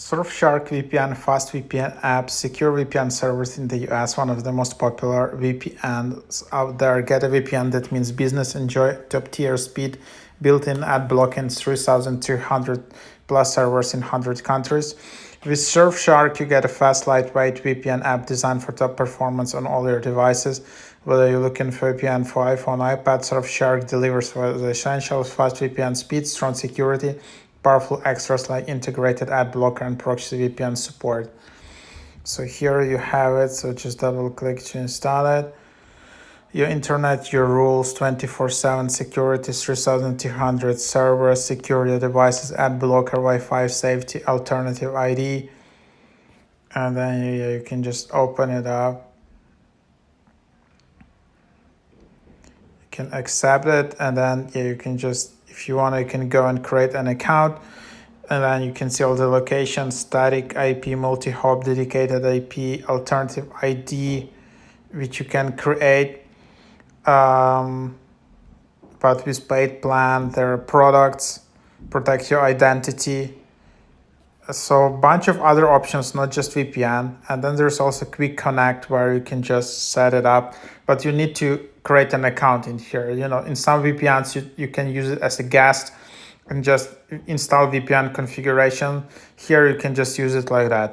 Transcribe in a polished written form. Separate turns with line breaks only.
Surfshark VPN, fast VPN app, secure VPN servers in the US, one of the most popular VPNs out there. Get a VPN, that means business, enjoy top-tier speed, built-in ad blocking, 3,200 plus servers in 100 countries. With Surfshark, you get a fast, lightweight VPN app designed for top performance on all your devices. Whether you're looking for VPN for iPhone, iPad, Surfshark delivers for the essentials: fast VPN speed, strong security, powerful extras like integrated ad blocker and proxy VPN support. So here you have it. So just double click to install it. Your internet, your rules, 24/7 security, 3,200 servers, secure your devices, ad blocker, Wi-Fi safety, alternative ID. And then you can just open it up. You can accept it, and then you can just, if you want, you can go and create an account. And then you can see all the locations: static IP, multi-hop, dedicated IP, alternative ID, which you can create. But with paid plan, there are products, protect your identity. So a bunch of other options, not just VPN. And then there's also Quick Connect, where you can just set it up, but you need to create an account in here. You know, in some VPNs, you can use it as a guest and just install VPN configuration. Here you can just use it like that.